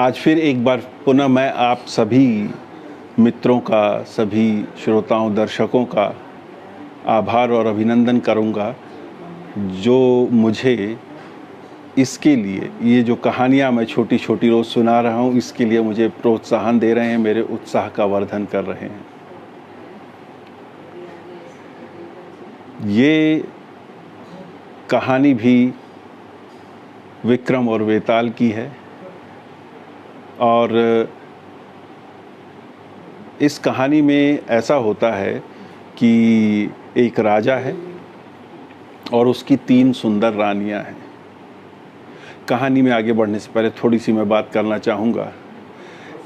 आज फिर एक बार पुनः मैं आप सभी मित्रों का, सभी श्रोताओं, दर्शकों का आभार और अभिनंदन करूंगा जो मुझे इसके लिए, ये जो कहानियाँ मैं छोटी छोटी रोज़ सुना रहा हूँ, इसके लिए मुझे प्रोत्साहन दे रहे हैं, मेरे उत्साह का वर्धन कर रहे हैं। ये कहानी भी विक्रम और वेताल की है और इस कहानी में ऐसा होता है कि एक राजा है और उसकी 3 सुंदर रानियां हैं। कहानी में आगे बढ़ने से पहले थोड़ी सी मैं बात करना चाहूँगा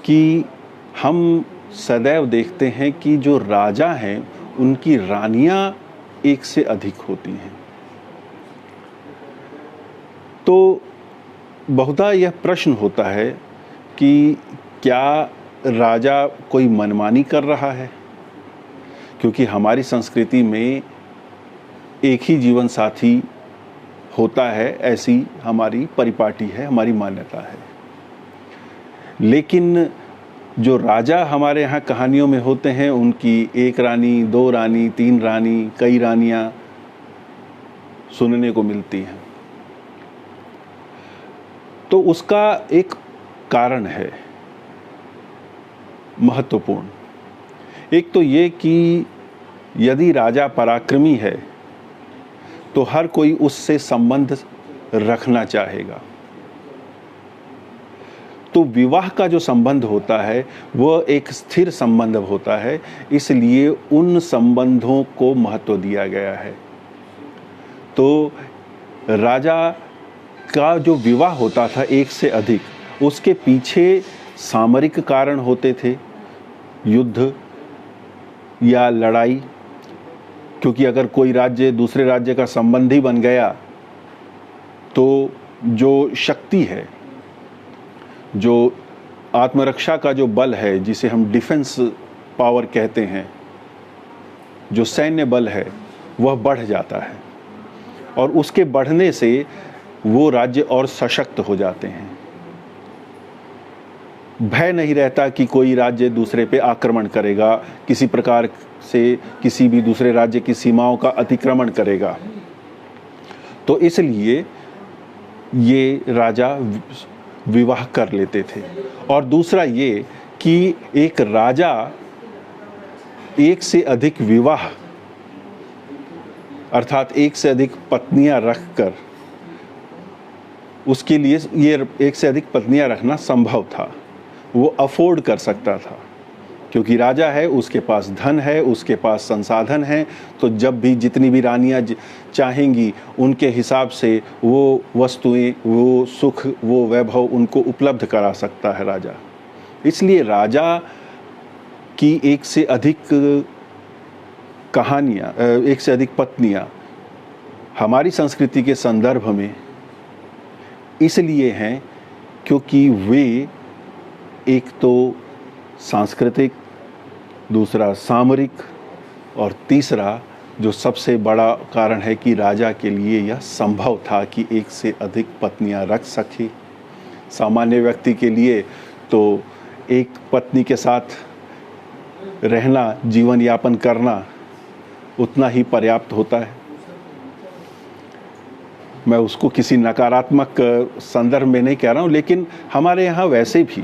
कि हम सदैव देखते हैं कि जो राजा हैं उनकी रानियां एक से अधिक होती हैं। तो बहुधा यह प्रश्न होता है कि क्या राजा कोई मनमानी कर रहा है, क्योंकि हमारी संस्कृति में एक ही जीवन साथी होता है, ऐसी हमारी परिपाटी है, हमारी मान्यता है। लेकिन जो राजा हमारे यहाँ कहानियों में होते हैं उनकी 1 रानी, 2 रानी, 3 रानी, कई रानियाँ सुनने को मिलती हैं। तो उसका एक कारण है महत्वपूर्ण। एक तो ये कि यदि राजा पराक्रमी है तो हर कोई उससे संबंध रखना चाहेगा। तो विवाह का जो संबंध होता है वह एक स्थिर संबंध होता है, इसलिए उन संबंधों को महत्व दिया गया है। तो राजा का जो विवाह होता था 1 से अधिक, उसके पीछे सामरिक कारण होते थे, युद्ध या लड़ाई, क्योंकि अगर कोई राज्य दूसरे राज्य का संबंधी बन गया तो जो शक्ति है, जो आत्मरक्षा का जो बल है, जिसे हम डिफेंस पावर कहते हैं, जो सैन्य बल है, वह बढ़ जाता है और उसके बढ़ने से वो राज्य और सशक्त हो जाते हैं। भय नहीं रहता कि कोई राज्य दूसरे पे आक्रमण करेगा, किसी प्रकार से किसी भी दूसरे राज्य की सीमाओं का अतिक्रमण करेगा। तो इसलिए ये राजा विवाह कर लेते थे। और दूसरा ये कि एक राजा 1 से अधिक विवाह अर्थात 1 से अधिक पत्नियां रखकर, उसके लिए ये 1 से अधिक पत्नियां रखना संभव था, वो अफोर्ड कर सकता था, क्योंकि राजा है, उसके पास धन है, उसके पास संसाधन है। तो जब भी जितनी भी रानियां चाहेंगी उनके हिसाब से वो वस्तुएं, वो सुख, वो वैभव उनको उपलब्ध करा सकता है राजा। इसलिए राजा की 1 से अधिक कहानियाँ, 1 से अधिक पत्नियाँ हमारी संस्कृति के संदर्भ में इसलिए हैं क्योंकि वे एक तो सांस्कृतिक, दूसरा सामरिक और तीसरा जो सबसे बड़ा कारण है कि राजा के लिए यह संभव था कि 1 से अधिक पत्नियां रख सके। सामान्य व्यक्ति के लिए तो एक पत्नी के साथ रहना, जीवन यापन करना उतना ही पर्याप्त होता है। मैं उसको किसी नकारात्मक संदर्भ में नहीं कह रहा हूँ, लेकिन हमारे यहाँ वैसे भी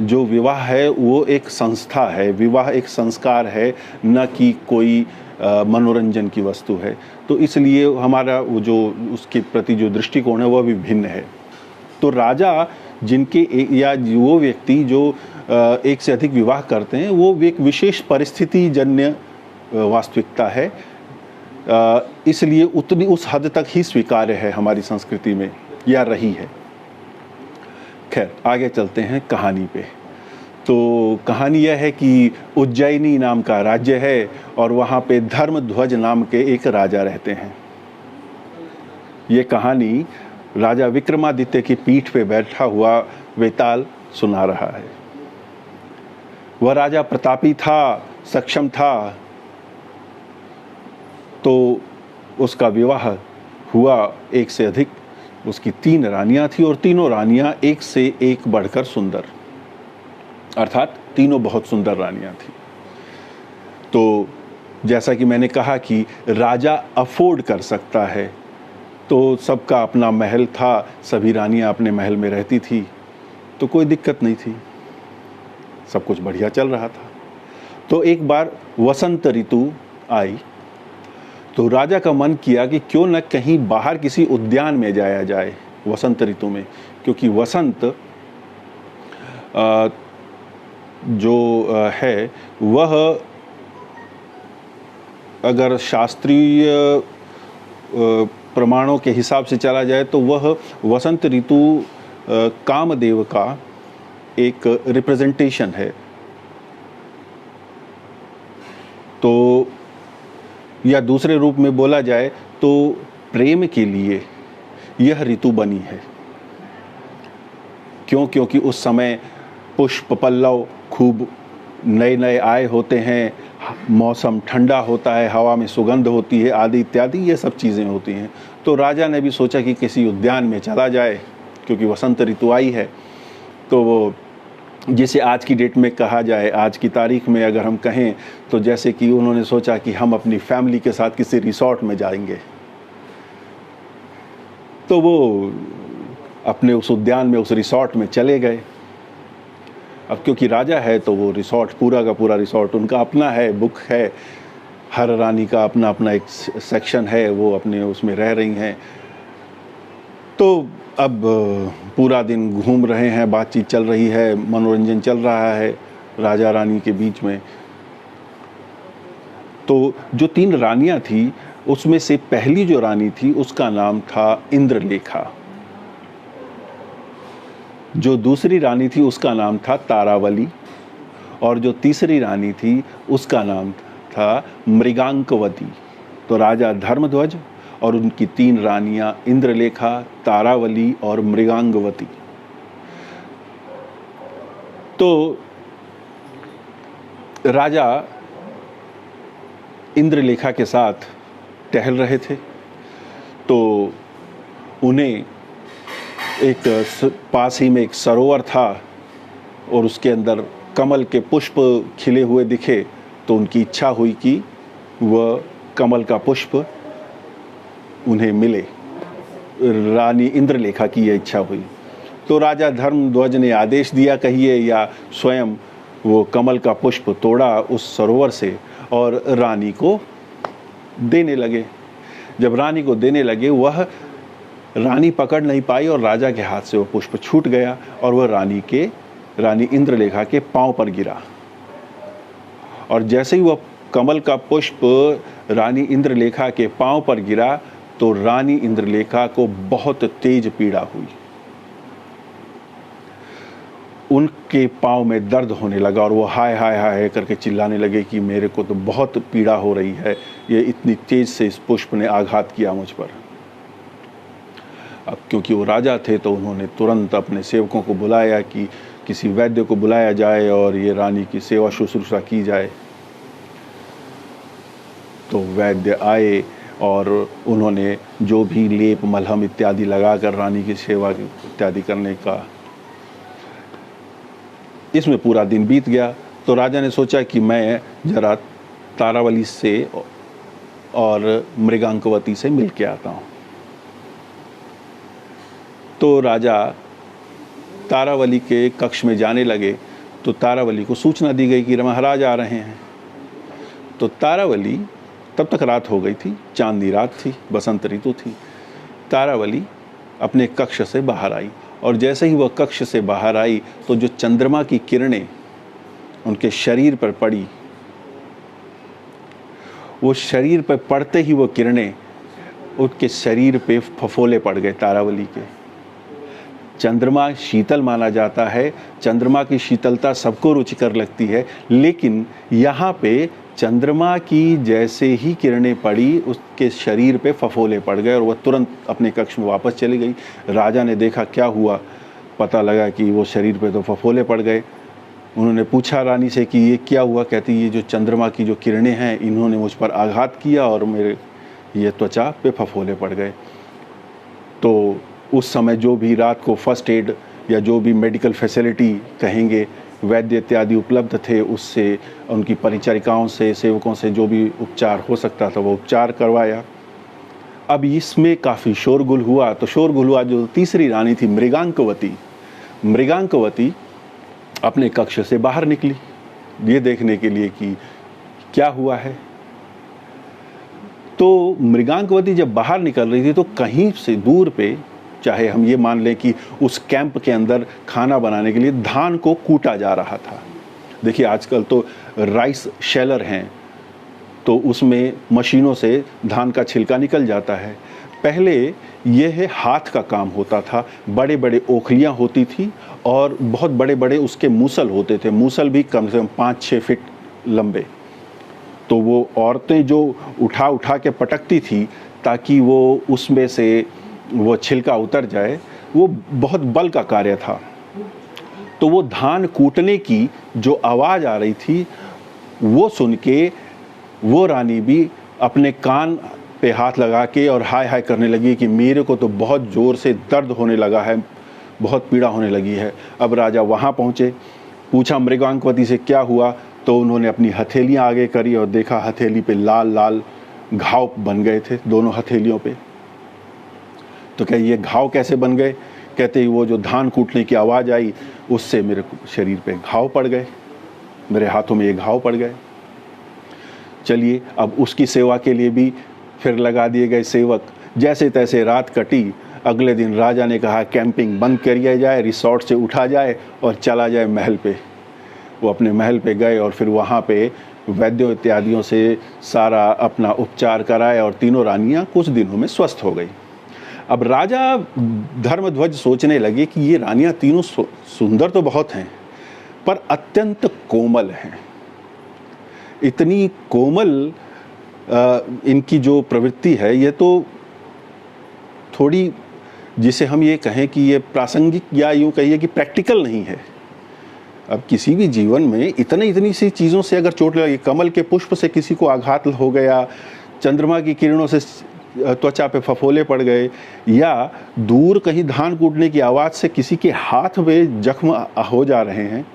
जो विवाह है वो एक संस्था है, विवाह एक संस्कार है, न कि कोई मनोरंजन की वस्तु है। तो इसलिए हमारा वो जो उसके प्रति जो दृष्टिकोण है वह भी भिन्न है। तो राजा जिनके या वो व्यक्ति जो 1 से अधिक विवाह करते हैं, वो एक विशेष परिस्थिति जन्य वास्तविकता है, इसलिए उतनी उस हद तक ही स्वीकार्य है हमारी संस्कृति में, या रही है। खैर, आगे चलते हैं कहानी पे। तो कहानी यह है कि उज्जैनी नाम का राज्य है और वहाँ पे धर्मध्वज नाम के एक राजा रहते हैं। ये कहानी राजा विक्रमादित्य की पीठ पे बैठा हुआ वेताल सुना रहा है। वह राजा प्रतापी था, सक्षम था, तो उसका विवाह हुआ 1 से अधिक। उसकी 3 रानियां थी और तीनों रानियां एक से एक बढ़कर सुंदर, अर्थात तीनों बहुत सुंदर रानियां थी। तो जैसा कि मैंने कहा कि राजा अफोर्ड कर सकता है, तो सबका अपना महल था, सभी रानियां अपने महल में रहती थी, तो कोई दिक्कत नहीं थी, सब कुछ बढ़िया चल रहा था। तो एक बार वसंत ऋतु आई तो राजा का मन किया कि क्यों न कहीं बाहर किसी उद्यान में जाया जाए वसंत ऋतु में, क्योंकि वसंत जो है वह अगर शास्त्रीय प्रमाणों के हिसाब से चला जाए तो वह वसंत ऋतु कामदेव का एक रिप्रेजेंटेशन है। तो या दूसरे रूप में बोला जाए तो प्रेम के लिए यह ऋतु बनी है। क्यों? क्योंकि उस समय पुष्प पल्लव खूब नए नए आए होते हैं, मौसम ठंडा होता है, हवा में सुगंध होती है, आदि इत्यादि ये सब चीज़ें होती हैं। तो राजा ने भी सोचा कि किसी उद्यान में चला जाए, क्योंकि वसंत ऋतु आई है। तो वो जिसे आज की डेट में कहा जाए, आज की तारीख में अगर हम कहें तो जैसे कि उन्होंने सोचा कि हम अपनी फैमिली के साथ किसी रिसोर्ट में जाएंगे, तो वो अपने उस उद्यान में, उस रिसोर्ट में चले गए। अब क्योंकि राजा है तो वो रिसोर्ट, पूरा का पूरा रिसोर्ट उनका अपना है, बुक है, हर रानी का अपना अपना एक सेक्शन है, वो अपने उसमें रह रही हैं। तो अब पूरा दिन घूम रहे हैं, बातचीत चल रही है, मनोरंजन चल रहा है राजा रानी के बीच में। तो जो 3 रानियां थी उसमें से पहली जो रानी थी उसका नाम था इंद्रलेखा, जो दूसरी रानी थी उसका नाम था तारावली, और जो तीसरी रानी थी उसका नाम था मृगांकवती। तो राजा धर्मध्वज और उनकी 3 रानियां इंद्रलेखा, तारावली और मृगांगवती। तो राजा इंद्रलेखा के साथ टहल रहे थे, तो उन्हें एक पास ही में एक सरोवर था और उसके अंदर कमल के पुष्प खिले हुए दिखे, तो उनकी इच्छा हुई कि वह कमल का पुष्प उन्हें मिले। रानी इंद्रलेखा की यह इच्छा हुई, तो राजा धर्मध्वज ने आदेश दिया कहिए या स्वयं वो कमल का पुष्प तोड़ा उस सरोवर से और रानी को देने लगे। जब रानी को देने लगे, वह रानी पकड़ नहीं पाई और राजा के हाथ से वो पुष्प छूट गया और वह रानी इंद्रलेखा के पांव पर गिरा। और जैसे ही वह कमल का पुष्प रानी इंद्रलेखा के पांव पर गिरा तो रानी इंद्रलेखा को बहुत तेज पीड़ा हुई। उनके पांव में दर्द होने लगा और वो हाय हाय हाय करके चिल्लाने लगे कि मेरे को तो बहुत पीड़ा हो रही है, ये इतनी तेज से इस पुष्प ने आघात किया मुझ पर। अब क्योंकि वो राजा थे तो उन्होंने तुरंत अपने सेवकों को बुलाया कि किसी वैद्य को बुलाया जाए और ये रानी की सेवा शुश्रूषा की जाए। तो वैद्य आए और उन्होंने जो भी लेप मलहम इत्यादि लगाकर रानी की सेवा इत्यादि करने का, इसमें पूरा दिन बीत गया। तो राजा ने सोचा कि मैं जरा तारावली से और मृगांकवती से मिल के आता हूँ। तो राजा तारावली के कक्ष में जाने लगे तो तारावली को सूचना दी गई कि महाराज आ रहे हैं। तो तारावली, तब तक रात हो गई थी, चांदनी रात थी, बसंत ऋतु थी। तारावली अपने कक्ष से बाहर आई और जैसे ही वह कक्ष से बाहर आई तो जो चंद्रमा की किरणें उनके शरीर पर पड़ी, वो शरीर पर पड़ते ही वो किरणें उनके शरीर पे फफोले पड़ गए तारावली के। चंद्रमा शीतल माना जाता है, चंद्रमा की शीतलता सबको रुचिकर लगती है, लेकिन यहाँ पे चंद्रमा की जैसे ही किरणें पड़ी उसके शरीर पे फफोले पड़ गए और वह तुरंत अपने कक्ष में वापस चली गई। राजा ने देखा क्या हुआ, पता लगा कि वो शरीर पे तो फफोले पड़ गए। उन्होंने पूछा रानी से कि ये क्या हुआ। कहती ये जो चंद्रमा की जो किरणें हैं इन्होंने मुझ पर आघात किया और मेरे ये त्वचा पे फफोले पड़ गए। तो उस समय जो भी रात को फर्स्ट एड या जो भी मेडिकल फैसिलिटी कहेंगे, वैद्य इत्यादि उपलब्ध थे, उससे उनकी परिचारिकाओं से, सेवकों से जो भी उपचार हो सकता था वो उपचार करवाया। अब इसमें काफ़ी शोरगुल हुआ। तो शोरगुल हुआ, जो तीसरी रानी थी मृगांकवती अपने कक्ष से बाहर निकली ये देखने के लिए कि क्या हुआ है। तो मृगांकवती जब बाहर निकल रही थी तो कहीं से दूर पे, चाहे हम ये मान लें कि उस कैंप के अंदर खाना बनाने के लिए धान को कूटा जा रहा था। देखिए आजकल तो राइस शेलर हैं, तो उसमें मशीनों से धान का छिलका निकल जाता है। पहले यह हाथ का काम होता था, बड़े बड़े ओखलियाँ होती थी और बहुत बड़े बड़े उसके मूसल होते थे, मूसल भी कम से कम 5-6 फीट लंबे। तो वो औरतें जो उठा उठा के पटकती थी ताकि वो उसमें से वो छिलका उतर जाए, वो बहुत बल का कार्य था। तो वो धान कूटने की जो आवाज़ आ रही थी वो सुन के वो रानी भी अपने कान पे हाथ लगा के और हाय हाय करने लगी कि मेरे को तो बहुत ज़ोर से दर्द होने लगा है, बहुत पीड़ा होने लगी है। अब राजा वहाँ पहुँचे, पूछा मृगांकवती से क्या हुआ, तो उन्होंने अपनी हथेलियाँ आगे करी और देखा हथेली पे लाल लाल घाव बन गए थे, दोनों हथेलियों पे। तो क्या ये घाव कैसे बन गए? कहते ही वो जो धान कूटने की आवाज़ आई उससे मेरे शरीर पे घाव पड़ गए, मेरे हाथों में ये घाव पड़ गए। चलिए अब उसकी सेवा के लिए भी फिर लगा दिए गए सेवक। जैसे तैसे रात कटी। अगले दिन राजा ने कहा कैंपिंग बंद किया जाए, रिसोर्ट से उठा जाए और चला जाए महल पे। वो अपने महल पे गए और फिर वहाँ पे वैद्यों इत्यादियों से सारा अपना उपचार कराए और तीनों रानियाँ कुछ दिनों में स्वस्थ हो गई। अब राजा धर्मध्वज सोचने लगे कि ये रानियाँ तीनों सुंदर तो बहुत हैं पर अत्यंत कोमल हैं। इतनी कोमल इनकी जो प्रवृत्ति है ये तो थोड़ी, जिसे हम ये कहें कि ये प्रासंगिक या यूँ कहिए कि प्रैक्टिकल नहीं है। अब किसी भी जीवन में इतनी सी चीज़ों से अगर चोट लगी, कमल के पुष्प से किसी को आघात हो गया, चंद्रमा की किरणों से त्वचा पे फफोले पड़ गए, या दूर कहीं धान कूटने की आवाज़ से किसी के हाथ में जख्म हो जा रहे हैं,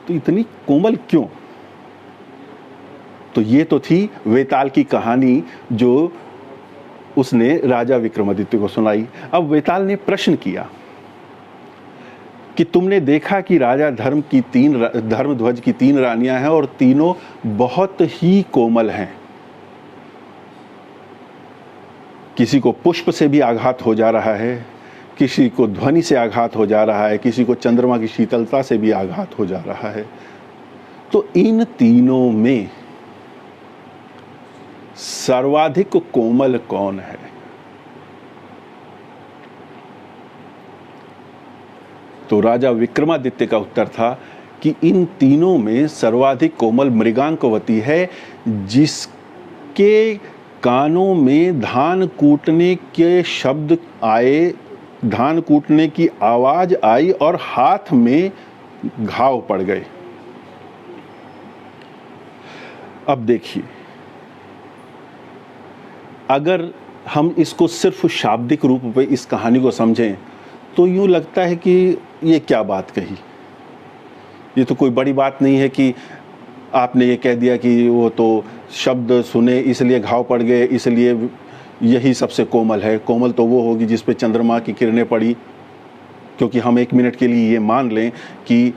तो इतनी कोमल क्यों? तो ये तो थी वेताल की कहानी जो उसने राजा विक्रमादित्य को सुनाई। अब वेताल ने प्रश्न किया कि तुमने देखा कि राजा धर्मध्वज की 3 रानियां हैं और तीनों बहुत ही कोमल हैं। किसी को पुष्प से भी आघात हो जा रहा है, किसी को ध्वनि से आघात हो जा रहा है, किसी को चंद्रमा की शीतलता से भी आघात हो जा रहा है। तो इन तीनों में सर्वाधिक कोमल कौन है? तो राजा विक्रमादित्य का उत्तर था कि इन तीनों में सर्वाधिक कोमल मृगांकवती है, जिसके कानों में धान कूटने के शब्द आए, धान कूटने की आवाज आई और हाथ में घाव पड़ गए। अब देखिए, अगर हम इसको सिर्फ शाब्दिक रूप में इस कहानी को समझें तो यूँ लगता है कि ये क्या बात कही, ये तो कोई बड़ी बात नहीं है कि आपने ये कह दिया कि वो तो शब्द सुने इसलिए घाव पड़ गए, इसलिए यही सबसे कोमल है। कोमल तो वो होगी जिस पे चंद्रमा की किरणें पड़ी, क्योंकि हम 1 मिनट के लिए ये मान लें कि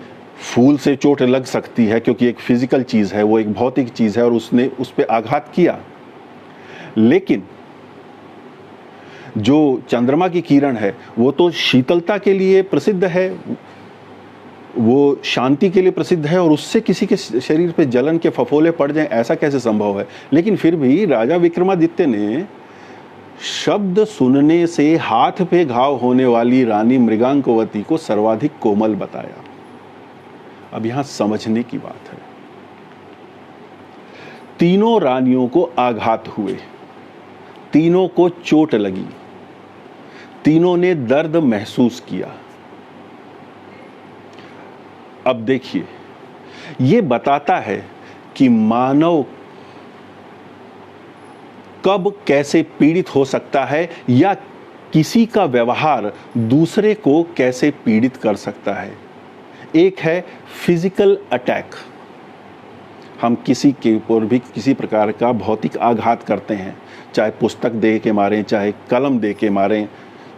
फूल से चोट लग सकती है क्योंकि एक फिजिकल चीज़ है, वो एक भौतिक चीज़ है और उसने उस पर आघात किया। लेकिन जो चंद्रमा की किरण है वो तो शीतलता के लिए प्रसिद्ध है, वो शांति के लिए प्रसिद्ध है, और उससे किसी के शरीर पे जलन के फफोले पड़ जाएं, ऐसा कैसे संभव है? लेकिन फिर भी राजा विक्रमादित्य ने शब्द सुनने से हाथ पे घाव होने वाली रानी मृगांकवती को सर्वाधिक कोमल बताया। अब यहां समझने की बात है, तीनों रानियों को आघात हुए, तीनों को चोट लगी, तीनों ने दर्द महसूस किया। अब देखिए, ये बताता है कि मानव कब कैसे पीड़ित हो सकता है या किसी का व्यवहार दूसरे को कैसे पीड़ित कर सकता है। एक है फिजिकल अटैक, हम किसी के ऊपर भी किसी प्रकार का भौतिक आघात करते हैं, चाहे पुस्तक दे के मारें, चाहे कलम दे के मारें,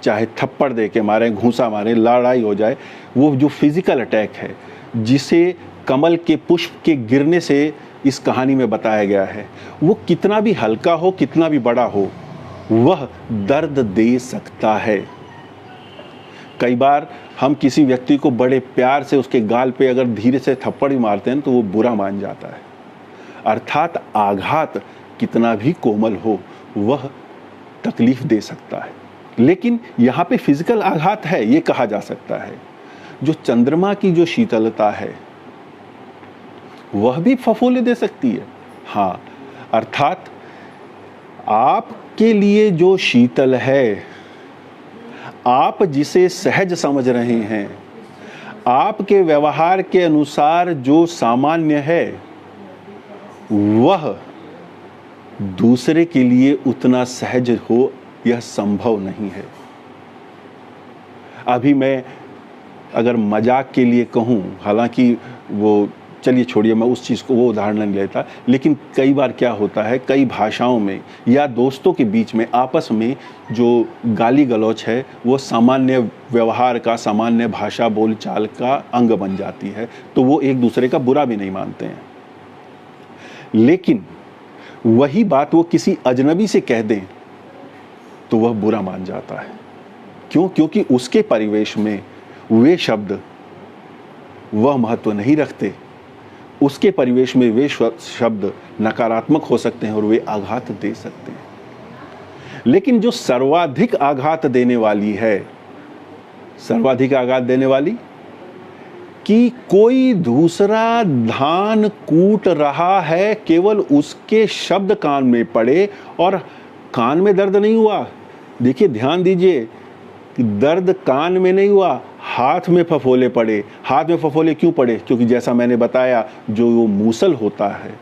चाहे थप्पड़ दे के मारें, घूंसा मारें, लड़ाई हो जाए, वो जो फिजिकल अटैक है जिसे कमल के पुष्प के गिरने से इस कहानी में बताया गया है, वो कितना भी हल्का हो, कितना भी बड़ा हो, वह दर्द दे सकता है। कई बार हम किसी व्यक्ति को बड़े प्यार से उसके गाल पे अगर धीरे से थप्पड़ भी मारते हैं तो वो बुरा मान जाता है। अर्थात आघात कितना भी कोमल हो वह तकलीफ दे सकता है। लेकिन यहाँ पे फिजिकल आघात है, ये कहा जा सकता है। जो चंद्रमा की जो शीतलता है वह भी फफोले दे सकती है। हाँ, अर्थात आपके लिए जो शीतल है, आप जिसे सहज समझ रहे हैं, आपके व्यवहार के अनुसार जो सामान्य है, वह दूसरे के लिए उतना सहज हो यह संभव नहीं है। अभी मैं अगर मजाक के लिए कहूँ, हालांकि वो चलिए छोड़िए, मैं उस चीज़ को वो उदाहरण नहीं लेता, लेकिन कई बार क्या होता है, कई भाषाओं में या दोस्तों के बीच में आपस में जो गाली गलौच है वो सामान्य व्यवहार का, सामान्य भाषा बोलचाल का अंग बन जाती है, तो वो एक दूसरे का बुरा भी नहीं मानते हैं। लेकिन वही बात वो किसी अजनबी से कह दें तो वह बुरा मान जाता है। क्यों? क्योंकि उसके परिवेश में वे शब्द वह महत्व नहीं रखते, उसके परिवेश में वे शब्द नकारात्मक हो सकते हैं और वे आघात दे सकते हैं। लेकिन जो सर्वाधिक आघात देने वाली है, सर्वाधिक आघात देने वाली कि कोई दूसरा धान कूट रहा है, केवल उसके शब्द कान में पड़े और कान में दर्द नहीं हुआ। देखिए, ध्यान दीजिए, दर्द कान में नहीं हुआ, हाथ में फफोले पड़े। हाथ में फफोले क्यों पड़े? क्योंकि जैसा मैंने बताया, जो वो मूसल होता है,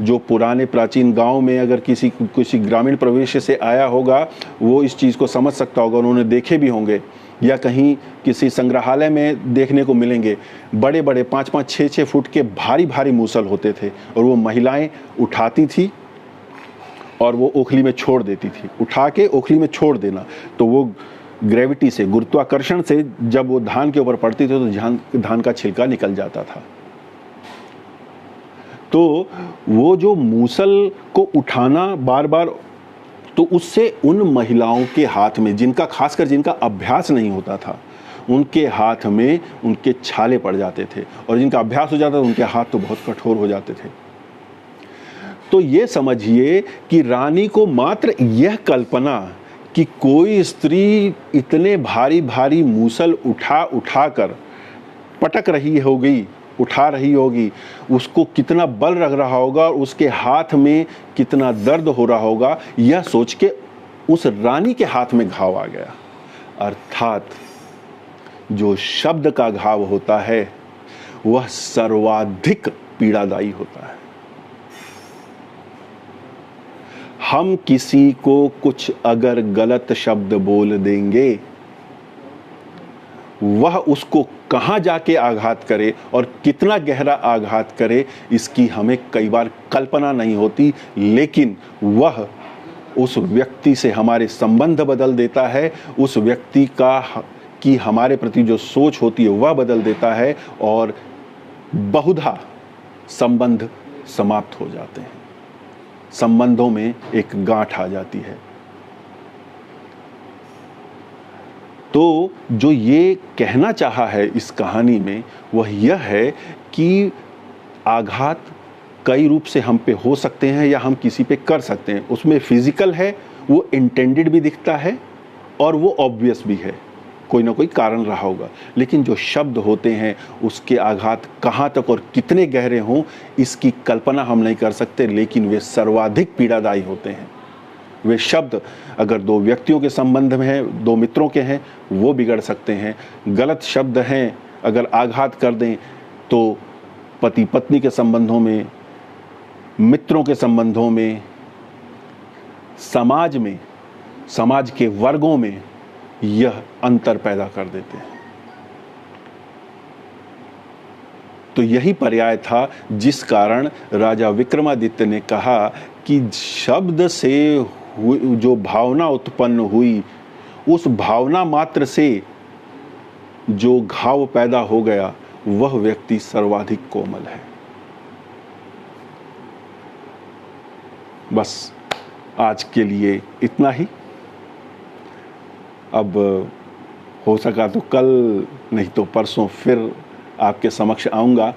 जो पुराने प्राचीन गांव में अगर किसी ग्रामीण प्रवेश से आया होगा वो इस चीज़ को समझ सकता होगा, उन्होंने देखे भी होंगे या कहीं किसी संग्रहालय में देखने को मिलेंगे। बड़े बड़े 5-5, 6-6 फुट के भारी भारी मूसल होते थे और वो महिलाएं उठाती थी और वो ओखली में छोड़ देती थी। उठा के ओखली में छोड़ देना, तो वो ग्रेविटी से, गुरुत्वाकर्षण से जब वो धान के ऊपर पड़ती थी तो धान का छिलका निकल जाता था। तो वो जो मूसल को उठाना बार बार, तो उससे उन महिलाओं के हाथ में, जिनका खासकर जिनका अभ्यास नहीं होता था, उनके हाथ में उनके छाले पड़ जाते थे, और जिनका अभ्यास हो जाता था उनके हाथ तो बहुत कठोर हो जाते थे। तो ये समझिए कि रानी को मात्र यह कल्पना कि कोई स्त्री इतने भारी भारी मूसल उठा कर पटक रही होगी, उठा रही होगी, उसको कितना बल लग रहा होगा और उसके हाथ में कितना दर्द हो रहा होगा, यह सोच के उस रानी के हाथ में घाव आ गया। अर्थात जो शब्द का घाव होता है वह सर्वाधिक पीड़ादायी होता है। हम किसी को कुछ अगर गलत शब्द बोल देंगे, वह उसको कहां जाके आघात करे और कितना गहरा आघात करे, इसकी हमें कई बार कल्पना नहीं होती, लेकिन वह उस व्यक्ति से हमारे संबंध बदल देता है, उस व्यक्ति की हमारे प्रति जो सोच होती है वह बदल देता है, और बहुधा संबंध समाप्त हो जाते हैं, संबंधों में एक गांठ आ जाती है। तो जो ये कहना चाहा है इस कहानी में वह यह है कि आघात कई रूप से हम पे हो सकते हैं या हम किसी पे कर सकते हैं। उसमें फिजिकल है, वो इंटेंडेड भी दिखता है और वो ऑब्वियस भी है, कोई ना कोई कारण रहा होगा। लेकिन जो शब्द होते हैं उसके आघात कहाँ तक और कितने गहरे हों इसकी कल्पना हम नहीं कर सकते, लेकिन वे सर्वाधिक पीड़ादायी होते हैं। वे शब्द अगर दो व्यक्तियों के संबंध में हैं, दो मित्रों के हैं, वो बिगड़ सकते हैं। गलत शब्द हैं अगर आघात कर दें तो पति पत्नी के संबंधों में, मित्रों के संबंधों में, समाज में, समाज के वर्गों में यह अंतर पैदा कर देते हैं। तो यही पर्याय था जिस कारण राजा विक्रमादित्य ने कहा कि शब्द से जो भावना उत्पन्न हुई, उस भावना मात्र से जो घाव पैदा हो गया, वह व्यक्ति सर्वाधिक कोमल है। बस आज के लिए इतना ही। अब हो सका तो कल, नहीं तो परसों फिर आपके समक्ष आऊँगा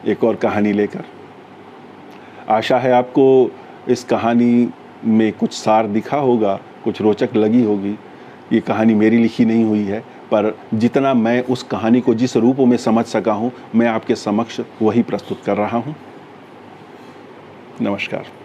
एक और कहानी लेकर। आशा है आपको इस कहानी में कुछ सार दिखा होगा, कुछ रोचक लगी होगी। ये कहानी मेरी लिखी नहीं हुई है, पर जितना मैं उस कहानी को जिस रूप में समझ सका हूँ, मैं आपके समक्ष वही प्रस्तुत कर रहा हूँ। नमस्कार।